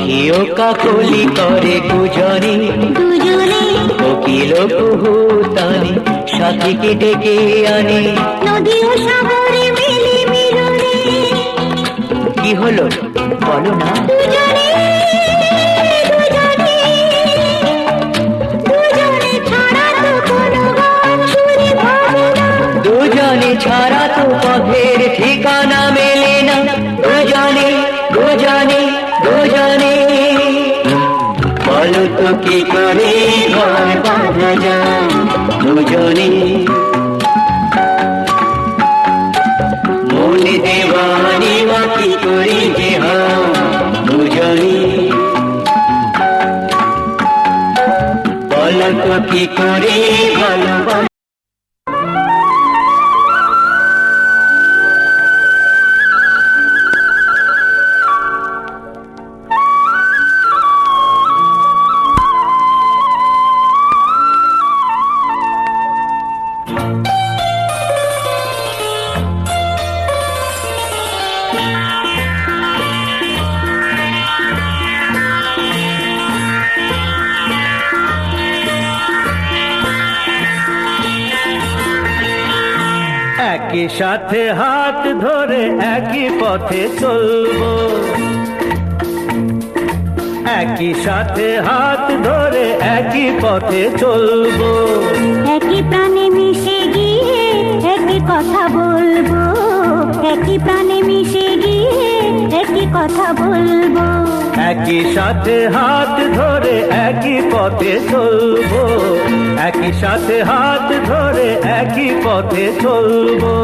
পাখিও কাকলি করে দুজনে দুজনে কোকিল কুহুতানে সাথীকে ডেকে আনে। নদী ও সাগরে মেলে মিলনে কি হলো বলো না? দুজনে দুজনে দুজনে ছাড়া তো কোনো গান সুরে ভাবে না। দুজনে ছাড়া তো পথের ঠিকানা মেলে না। দুজনে দুজনে দুজনে বলো তো কি করে ঘর বাঁধা যায় দুজনে। মনে দেওয়ানি বা কি করে যে হয় দুজনে। বলো তো কি করে ভালোবাসা। একই সাথে হাত ধরে একই পথে চলবো, একই সাথে হাত ধরে একই পথে চলবো। একই প্রাণে মিশে গিয়ে একই কথা বলবো, একই প্রাণে মিশে গিয়ে একই কথা বলবো। একই সাথে হাত ধরে একই পথে চলবো, একই সাথে হাত ধরে একই পথে চলবো।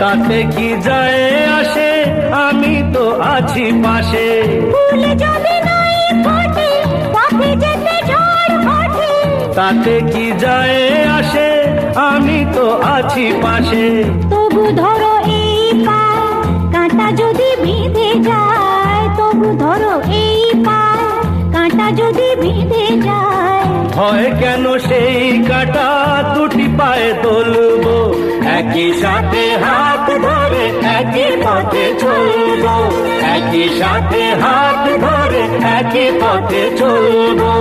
তাতে কি যায় আসে, আমি তো আছি পাশে। তাতে কি যায় আসে, আমি তো আছি পাশে। তবু ধরো এই পায় কাঁটা যদি বিঁধে যায়, তবু ধরো এই পায় কাঁটা যদি বিঁধে যায়। হয় কেন সেই কাঁটা দুটি পায়ে তুলবো, একই সাথে হাত ধরে একই পথে চলবো, একই সাথে হাত ধরে একই পথে চলবো।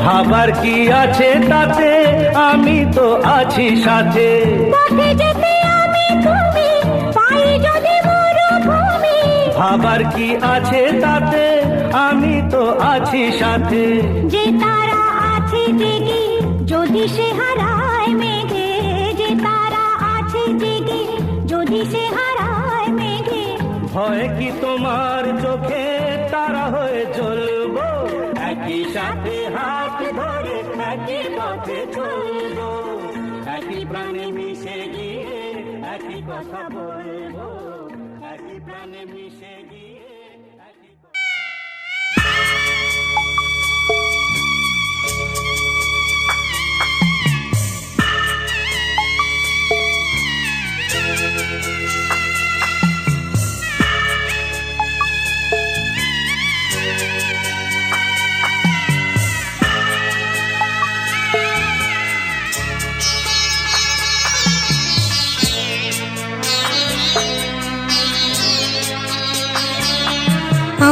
ভাবার কি আছে তাতে, আমি তো আছি সাথে। ভাবার কি আছে তাতে, আমি তো আছি সাথে। যে তারা আছে জেগে যদি সে হারায় মেঘে, যে তারা আছে জেগে যদি সে হারায় মেঘে। ভয় কি তোমার চোখে তারা হয়ে চলবো, একই সাথে হাত ধরে একই পথে চলবো, একই প্রাণে মিশে গিয়ে একই কথা বলবো, একই প্রাণে মিশে গিয়ে একই কথা।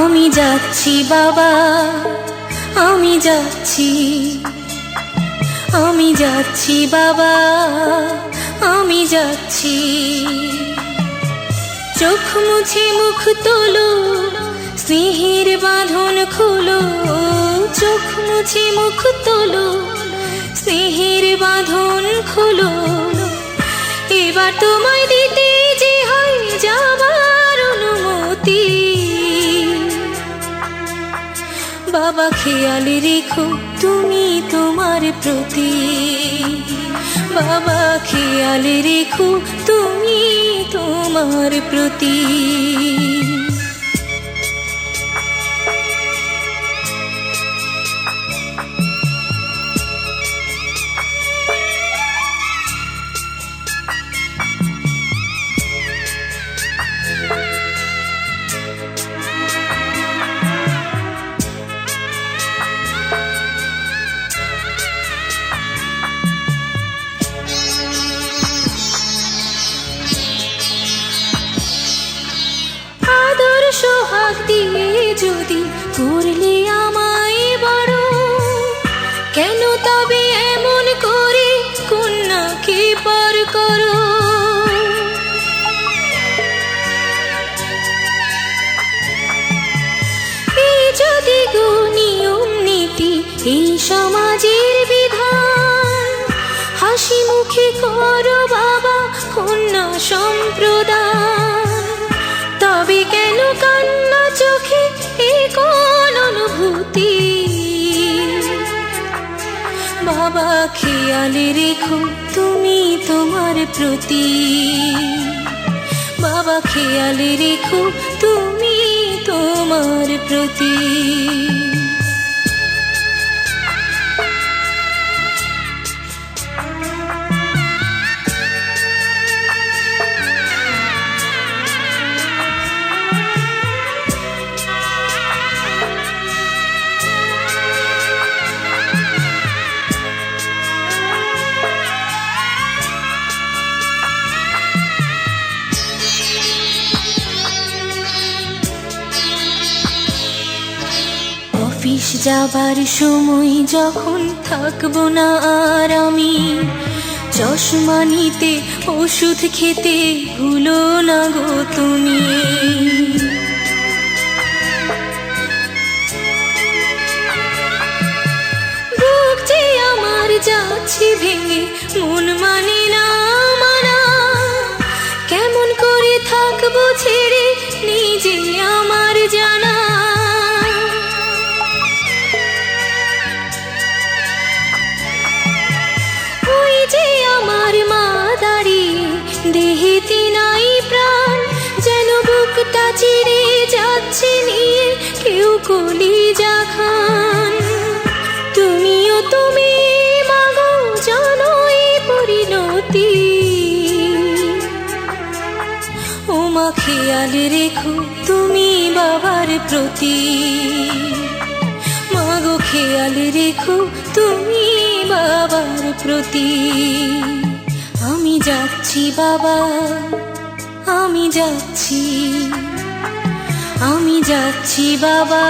আমি যাচ্ছি বাবা, আমি যাচ্ছি, আমি যাচ্ছি বাবা, আমি যাচ্ছি। চোখ মুছে মুখ তোলো, স্নেহের বাঁধন খোলো। চোখ মুছে মুখ তোলো, স্নেহের বাঁধন খোলো। এবার তোমায় দিতে যে হয় যাবার অনুমতি। বাবা খেয়াল রেখো তুমি তোমার প্রতি। বাবা খেয়াল রেখো তুমি তোমার প্রতি। সোহাগ দিয়ে যদি করলে আমায় বড়, কেন তবে এমন করে কন্যাকে পর করো? এই যদি গো নিয়ম নীতি, এই সমাজের বিধান, হাসি মুখে করো বাবা কন্যা সম্প্রদান। তবে কেন কান্না চোখে এই কোন অনুভূতি? বাবা খেয়াল রেখো তুমি তোমার প্রতি। বাবা খেয়াল রেখো তুমি তোমার প্রতি। অফিস যাবার সময় যখন থাকবো না আর আমি, চশমা নিতে ওষুধ খেতে ভুলো না গো তুমি। বুক যে আমার যাচ্ছে ভেঙে, মন মানে না মানা। কেমন করে থাকবো ছেড়ে নিজে আমার জানা। আমার মা দাঁড়িয়ে দেহেতে নাই প্রাণ, যেন বুকটা চিরে যাচ্ছে নিয়ে কেউ কলিজা খান। তুমিও তুমি মাগো জানো এই পরিণতি। ও মা খেয়াল রেখো তুমি বাবার প্রতি। মাগো খেয়াল রেখো তুমি বাবার প্রতি। আমি যাচ্ছি বাবা, আমি যাচ্ছি। আমি যাচ্ছি বাবা,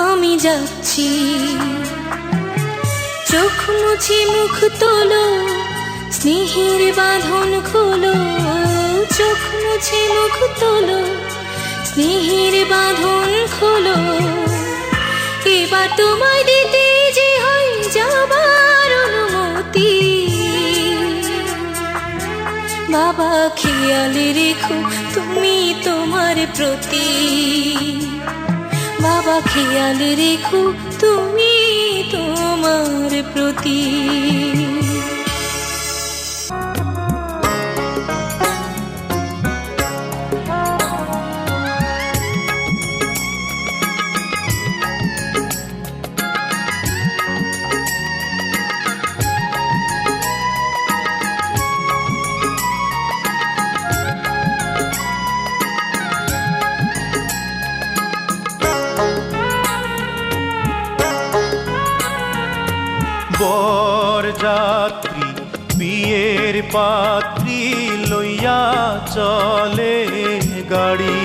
আমি যাচ্ছি। চোখ মুছে মুখ তোলো, স্নেহের বাঁধন খোলো। চোখ মুছে মুখ তোলো, স্নেহের বাঁধন খোলো। এবার তোমায় দিতে যে হয় যাবার অনুমতি। বাবা খেয়াল রেখো তুমি তোমার প্রতি। বাবা খেয়াল রেখো তুমি তোমার প্রতি। বরযাত্রী বিয়ের পাত্রী লইয়া চলে গাড়ি,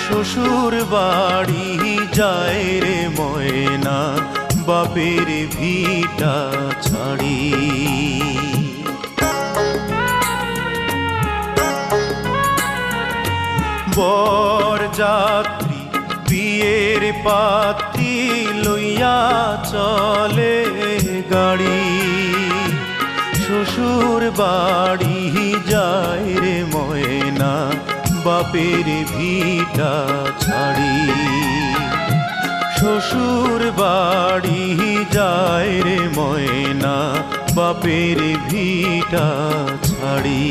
শ্বশুর বাড়ি যায় রে ময়না বাপের ভিটা ছাড়ি। বরযাত্রী বিয়ের পাত্রী লইয়া চলে গাড়ি, শ্বশুর বাড়ি যায় রে ময়না বাপের ভিটা ছাড়ি। শ্বশুর বাড়ি যায় রে ময়না বাপের ভিটা ছাড়ি।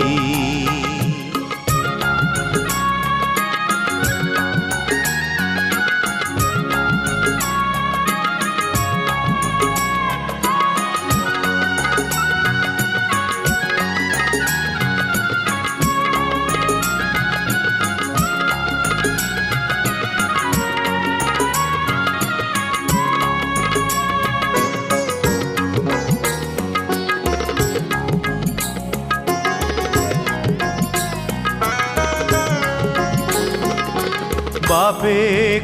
বাপে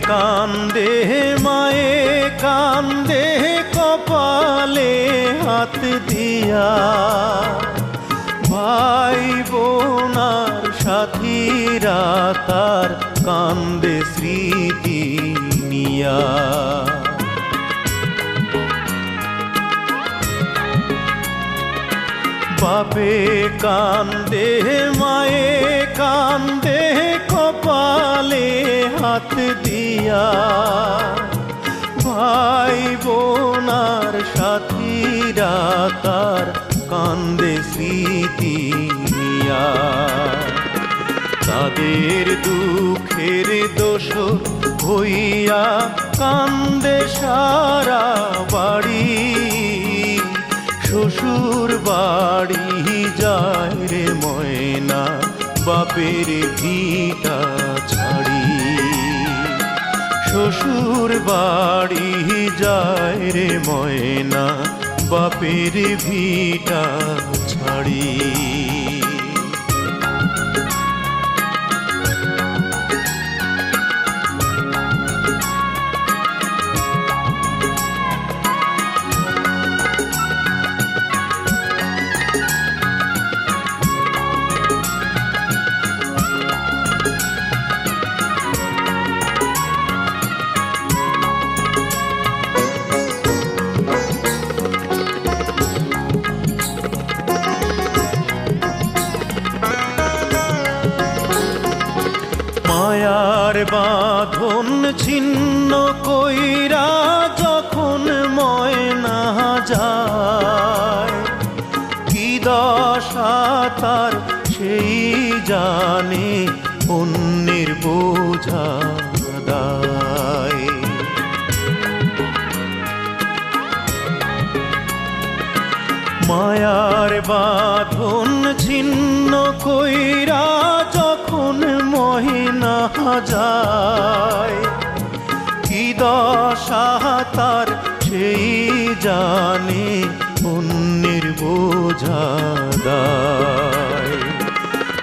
কান্দে মায়ে কান্দে কপালে হাত দিয়া, ভাই বোনার সাথীরা তার কান্দে স্মৃতি নিয়া। বাপে কান্দে মায়ে কান্দে কপালে হাত দিয়া, ভাই বোনার সাথীরা তার কান্দে স্মৃতি নিয়া। তাদের দুঃখের দোষ হইয়া কান্দে সারা বাড়ি, শ্বশুর বাড়ি যায় রে ময়না বাপের ভিটা ছাড়ি। শ্বশুর বাড়ি যায় রে ময়না বাপের ভিটা ছাড়ি। মায়ার বাঁধন ছিন্ন কইরা যখন ময়না যায়, কি দশা তার সেই জানে অন্যের বোঝা দায়। মায়ার বাঁধন ছিন্ন কইরা যখন মহিনা যায়, কি দশা তার সেই জানে অন্যের বোঝা দায়।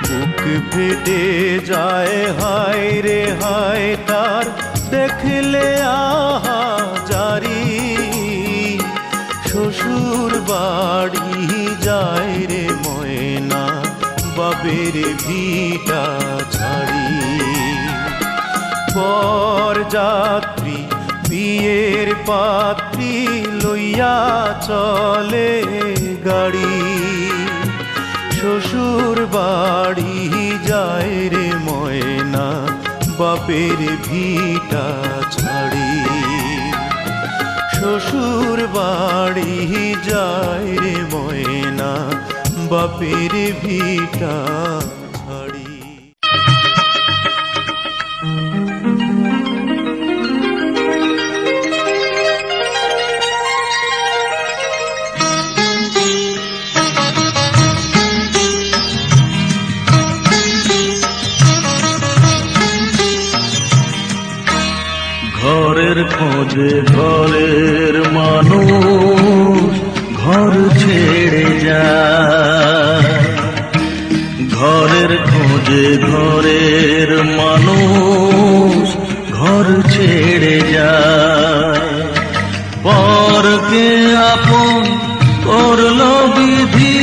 বুক ফেটে যায় হায় রে হায় তার দেখলে আহা জারি, শ্বশুর বাড়ি যায় রে ময়না বাপের ভিটা ছাড়ি। বরযাত্রী বিয়ের পাত্রী লইয়া চলে গাড়ি, শ্বশুর বাড়ি যায় রে ময়না বাপের ভিটা ছাড়ি। শ্বশুর বাড়ি যায় রে ময়না বাপের ভিটা ছাড়ি। ঘরের খোঁজে ঘরের মানুষ ঘর ছেড়ে যায়, ঘরের খোঁজে ঘরের মানুষ ঘর ছেড়ে যায়। পরকে আপন করলো বিধি,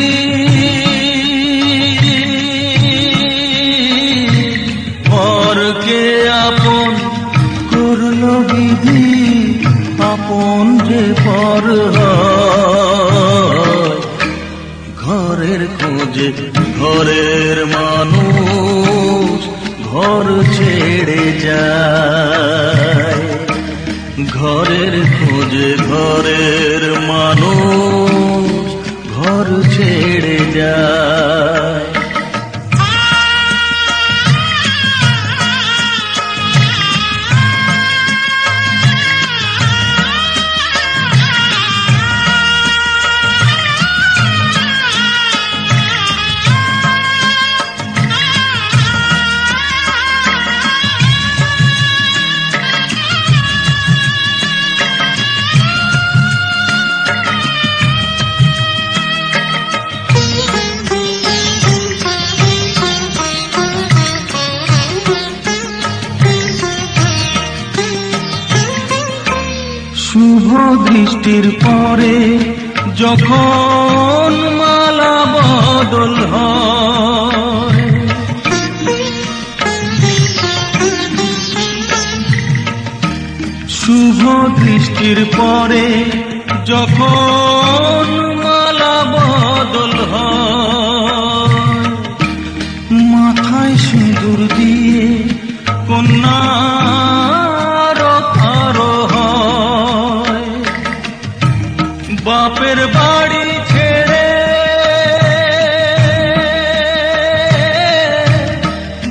পরকে আপন করলো বিধি, আপন যে পর হয়। ঘরের খোঁজে ঘরের মানুষ ঘর ছেড়ে যায়, ঘরের খোঁজে ঘরের মানুষ ঘর ছেড়ে যায়। শুভ দৃষ্টির পরে যখন মালা বদল হয়, শুভ দৃষ্টির পরে যখন মালা বদল হয়, মাথায় সিঁদুর দিয়ে কন্যার আরো হয়। বাপের বাড়ি ছেড়ে,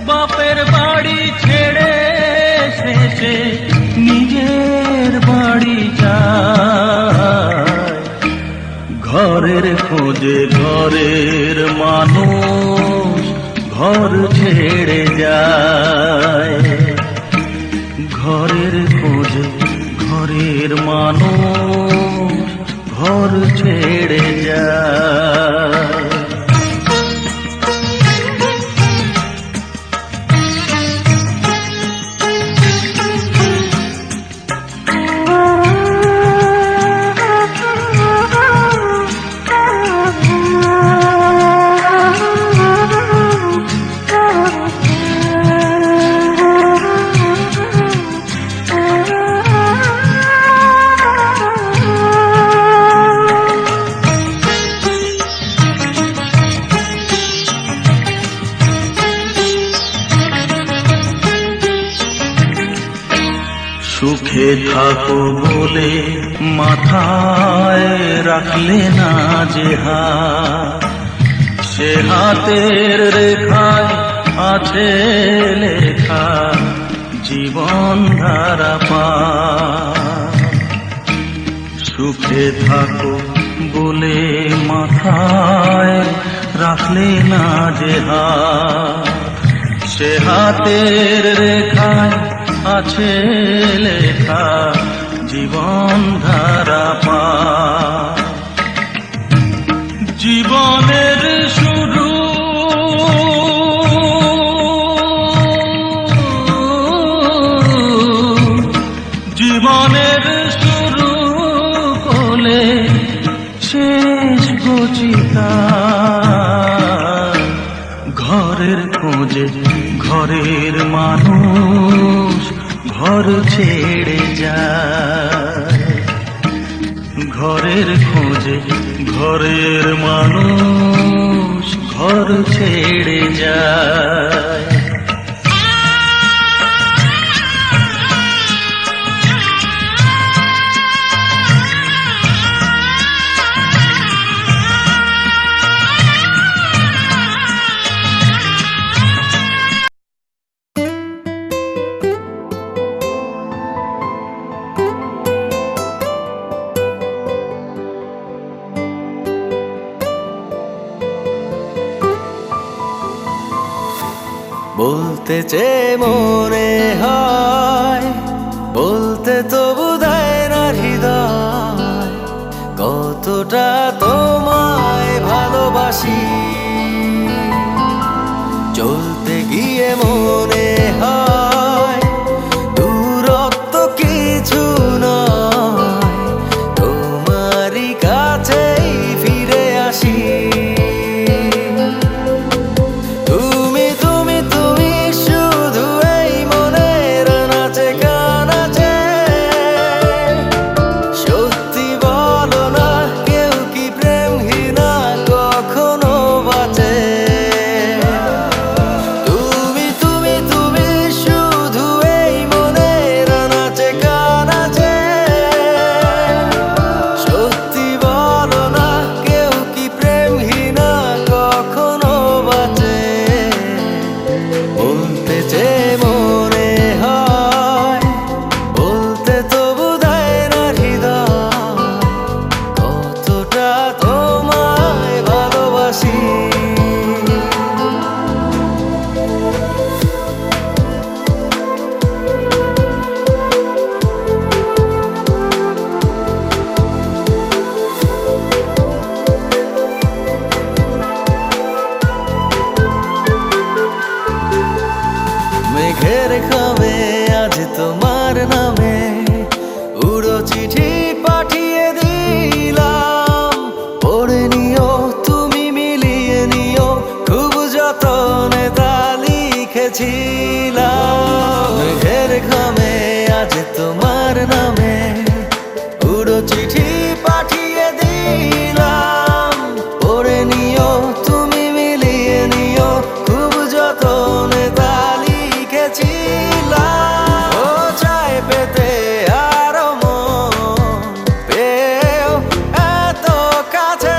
বাপের বাড়ি ছেড়ে শেষে নিজের বাড়ি যায়। ঘরের খোঁজে ঘরের মানুষ ঘর ছেড়ে যায়, ঘরের খোঁজে ঘরের মানুষ ঘর ছেড়ে যায়। সুখে থাকো বলে মাথায় রাখলে না যে হাত, সে হাতের রেখায় আছে লেখা জীবন ধারা পার। সুখে থাকো বলে মাথায় রাখলে না যে হাত, সে হাতের রেখায় আছে লেখা জীবন ধারা পার। জীবনের শুরু জীবনের শুরু কোলে শেষ গচিতা। ঘরের খোঁজে ঘরের মানুষ ঘর ছেড়ে যায়, ঘরের খোঁজে ঘরের মানুষ ঘর ছেড়ে যায়। বলতে চেয়ে মনে হয়, বলতে তবু দেয় না হৃদয়, কতটা তোমায় ভালোবাসি। চলতে গিয়ে মনে হয় দূরত্ব কিছু নয়, লিখেছিলাম মেঘের ঘামে আজ তোমার নামে উড়ো চিঠি পাঠিয়ে দিলাম পড়ে নিও তুমি মিলিয়ে নিও খুব যতনে তা লিখেছিলাম ও চাই পেতে আরো মন পেও এত কাছে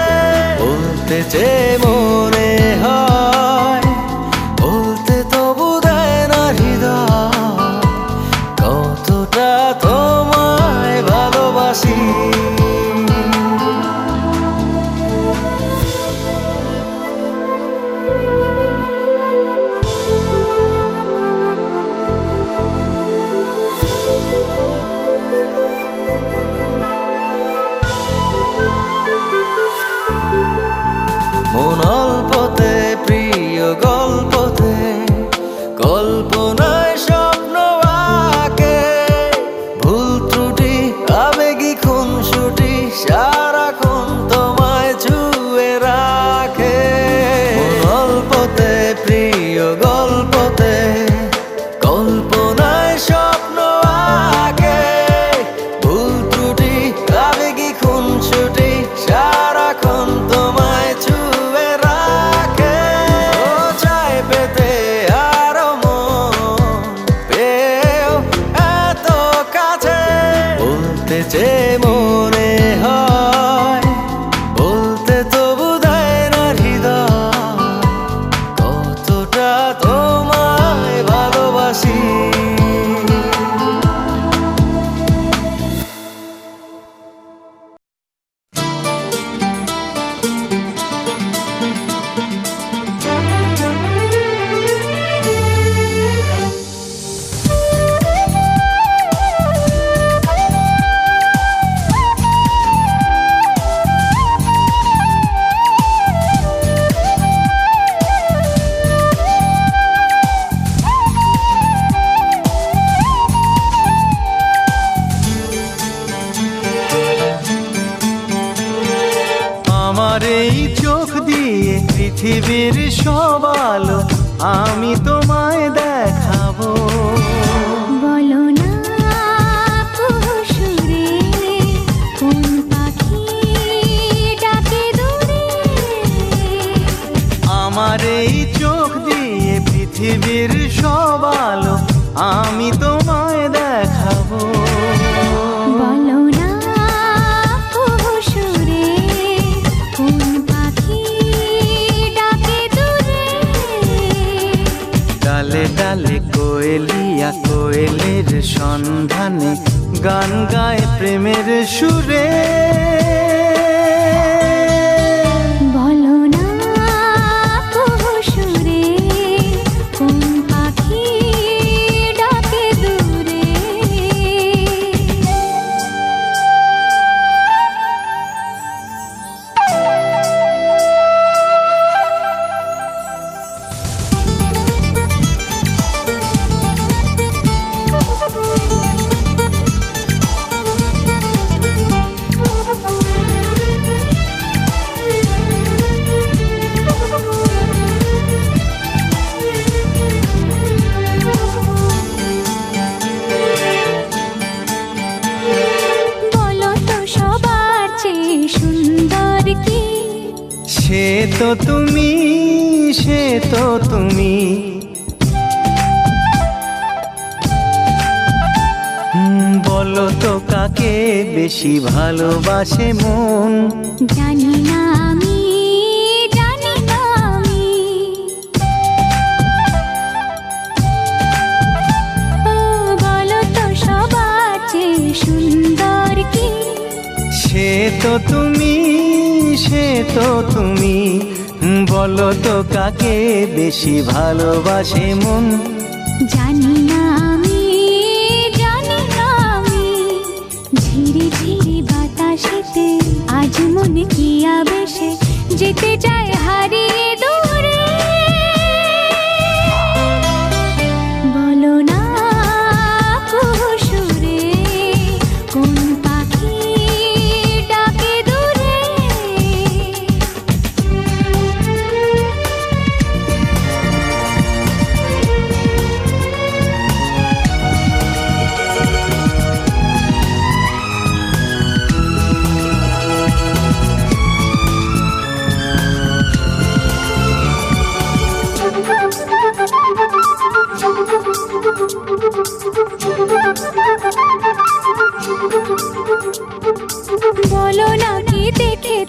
বলতে চেয়ে মনে হয় বলতে তবু দেয় না হৃদয় কতটা তোমায় ভালোবাসি মন অল্পতে প্রিয় গল্পতে কল্পনায় স্বপ্ন আঁকে ভুল ত্রুটি আবেগী খুনসুটি সারাক্ষণ তোমায় ছুঁয়ে রাখে মন অল্পতে প্রিয় গল্পতে কল্পনায় স্বপ্ন আঁকে ভুল ত্রুটি আবেগী খুনসুটি সারাক্ষণ তোমায় ছুঁয়ে রাখে ও চাই পেতে আরো মন পেও এত কাছে বলতে চেয়ে মনে হয় বলতে তবু দেয় না হৃদয় কতটা তোমায় ভালোবাসি আমার এই চোখ দিয়ে পৃথিবীর সব আলো আমি তোমায় দেখাবো বলো না কুসুরে কোন পাখি ডাকে দূরে আমার এই চোখ দিয়ে পৃথিবীর সব আলো আমি তোমায় দেখাবো বলো না কুসুরে কোন পাখি ডাকে দূরে ডালে ডালে কোয়েলিয়া কোয়েলের সন্ধানে গান গায় প্রেমের সুরে বলো না কুসুরে কোন পাখি ডাকে দূরে বলো তো সবার চেয়ে সুন্দর কি সে তো তুমি সে তো তুমি বলো তো কাকে বেশি ভালোবাসে মন জানি না আমি জানি না আমি ও বলো তো সবার চেয়ে সুন্দর কি সে তো তুমি সে তো তুমি বলো তো কাকে বেশি ভালোবাসে মন জানি না আমি জানি না আমি ঝিরি ঝিরি বাতাসেতে আজ মনে কি আবেশে যেতে চায় হারিয়ে দূরে বলো না কুসুরে কোন পাখি ডাকে দূরে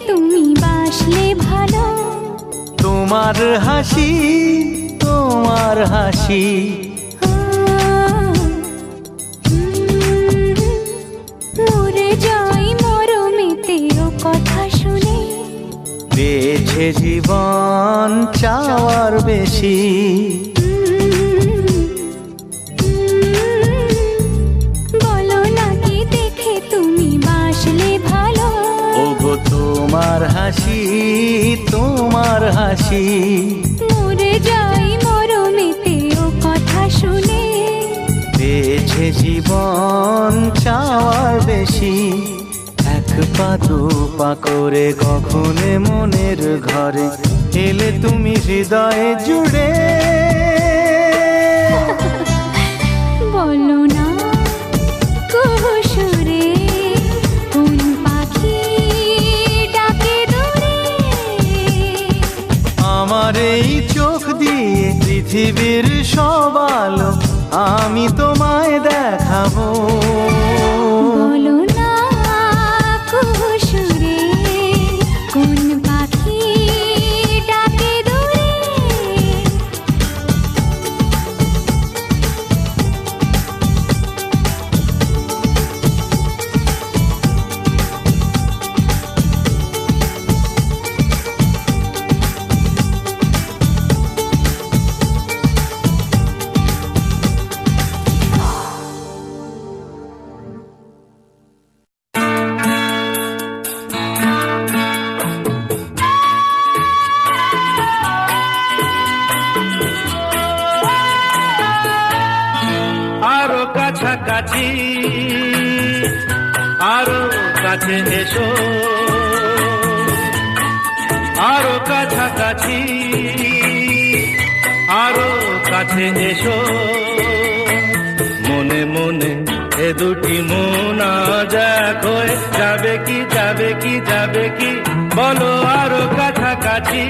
তুমি বাসলে ভালো। তোমার হাসি, তোমার হাসি, মরে যাই মরমেতে ও কথা শুনে। পেয়েছে জীবন চাওয়ার বেশি। বলো নাকি দেখে তুমি বাসলে ভালো। ওগো তোমার হাসি, তোমার হাসি, মরে যাই মরমেতে ও কথা শুনে। পেয়েছে জীবন চাওয়ার বেশি। এক পা দু পা করে কখনে মনের ঘরে এলে তুমি হৃদয়ে জুড়ে। বলো না কুহুসুরে কোন পাখি ডাকে দূরে। আমার এই চোখ দিয়ে পৃথিবীর সব আলো আমি তোমায় দেখাবো। বলো না কুহুসুরে কোন পাখি ডাকে দূরে। আরো কাছাকাছি, আরো কাছে এসো, আরো কাছাকাছি, আরো কাছে এসো। মনে মনে এ দুটি মন আজ এক হয়ে যাবে কি, যাবে কি, যাবে কি, বলো আরো কাছাকাছি,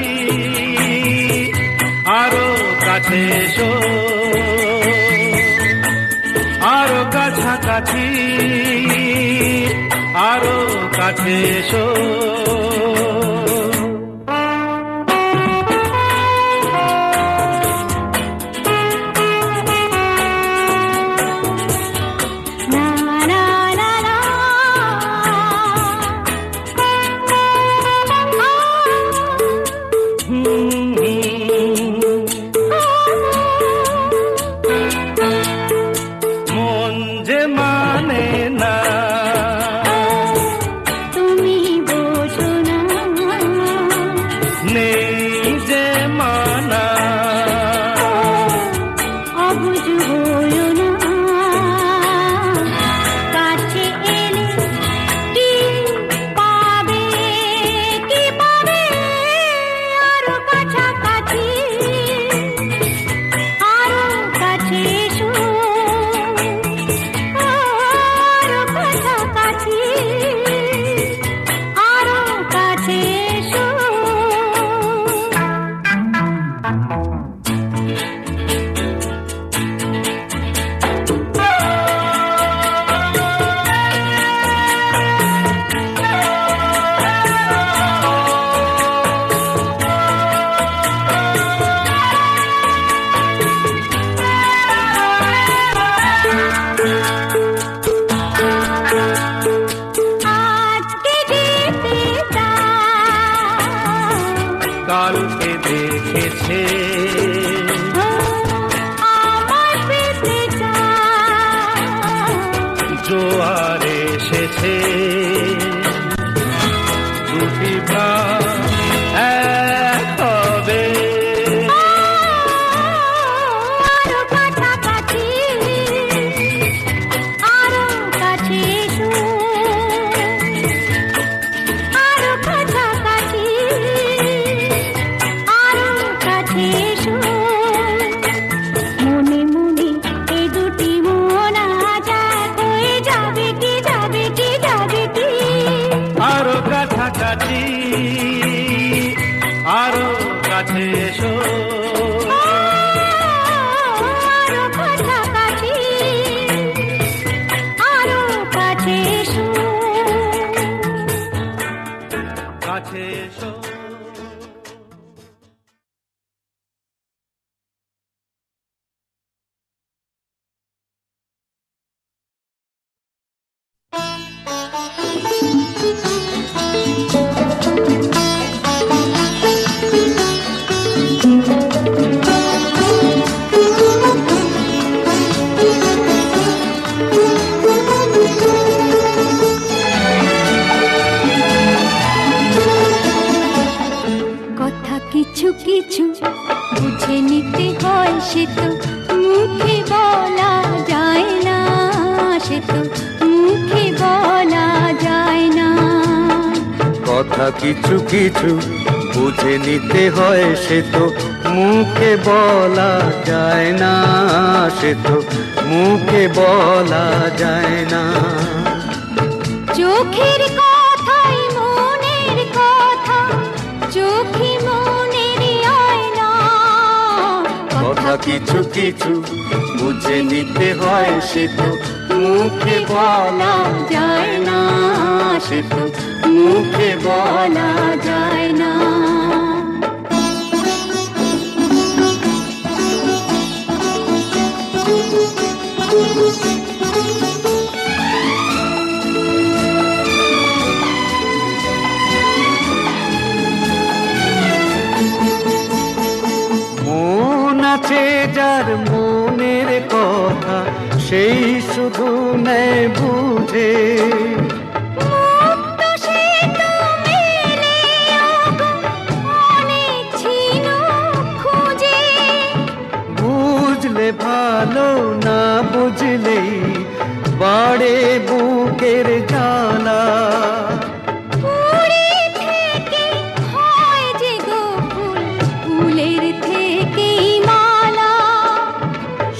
আরো কাছে এসো, আরো কাছাকাছি, আরো কাছে এসো। না না না না মন যে মানে না, তুমি বোঝো না। নেই যে মানা, অবুঝ হলো না। কাছে এলে কি পাবে, কি পাবে। আরো কাছাকাছি, আরো কাছে এসো, আরো কাছাকাছি, আরো কাছে এসো। আজকে যেতে চাও, কালকে দেখেছে আমার পেতে চাও। জোয়ার এসেছে, দুটি প্রাণ এক হবে, আরো কাছাকাছি, আরো কাছে এসো, আরো কাছাকাছি, আরো কাছে এসো। মনে মনে এই দুটি মন আজ এক হয়ে যাবে কি, যাবে কি, যাবে কি। আরো কাছাকাছি, আরো কাছে এসো, আরো কাছাকাছি, আরো কাছে এসো। কাছে এসো। কথা কিছু কিছু বুঝে নিতে হয়, সে তো মুখে বলা যায় না, সে তো মুখে বলা যায় না। কথা কিছু কিছু বুঝে নিতে হয়, সে তো মুখে বলা যায় না, সে তো মুখে বলা যায় না। চোখের কথাই মনের কথা, চোখে মনের আয়না। কথা কিছু কিছু বুঝে নিতে হয়, সে তো মুখে বলা যায় না, সে তো মুখে বলা যায় না। মন আছে যার মনের কথা, সেই শুধু নেয় বুঝে। মুক্ত সে তো মেলে অনেক ছিল খুঁজে। বুঝলে ভালো, না বুঝলেই বাড়ে বুকের জ্বালা। ফুলে থেকে হয় যে গো ফুল, ফুলের থেকেই মালা।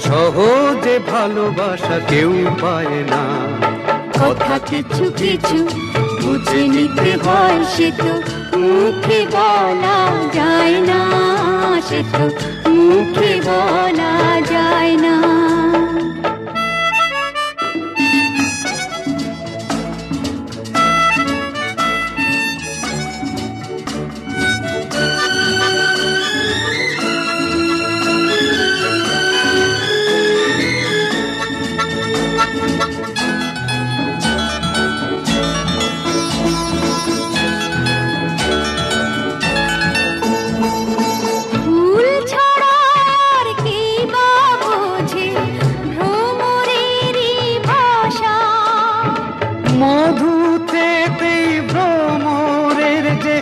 সহজে ভালোবাসা কেউ পায় না। কথা কিছু কিছু বুঝে নিতে হয়, সে তো মুখে বলা যায় না, সে তো মুখে বলা যায় না। ফুল ছাড়া আর কি বা বোঝে ভ্রমরেরই ভাষা। মধু থেকেই ভ্রমরের যে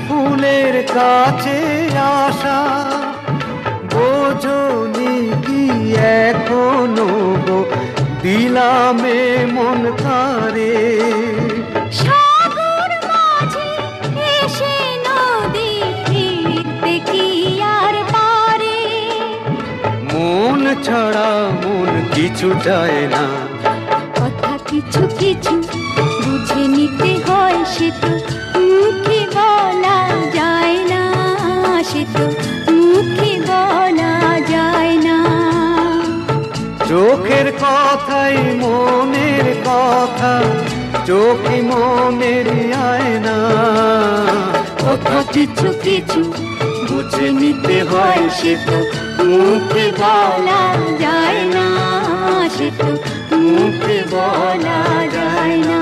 ফুলের কাছে আসা। বোঝনি কি এখনো গো দিলামে মন তারে। সাগর মাঝে এসে নদী ফিরতে কি আর পারে। মন ছাড়া মন কিছু চায় না। কথা কিছু কিছু বুঝে নিতে হয়, সে তো মুখে বলা যায় না, সে তো মুখে বলা যায় না। চোখের কথাই মনের কথা, চোখে মনের আয়না। কথা কিছু কিছু বুঝে নিতে হয়, সে তো মুখে বলা যায় না, সে তো মুখে বলা যায় না।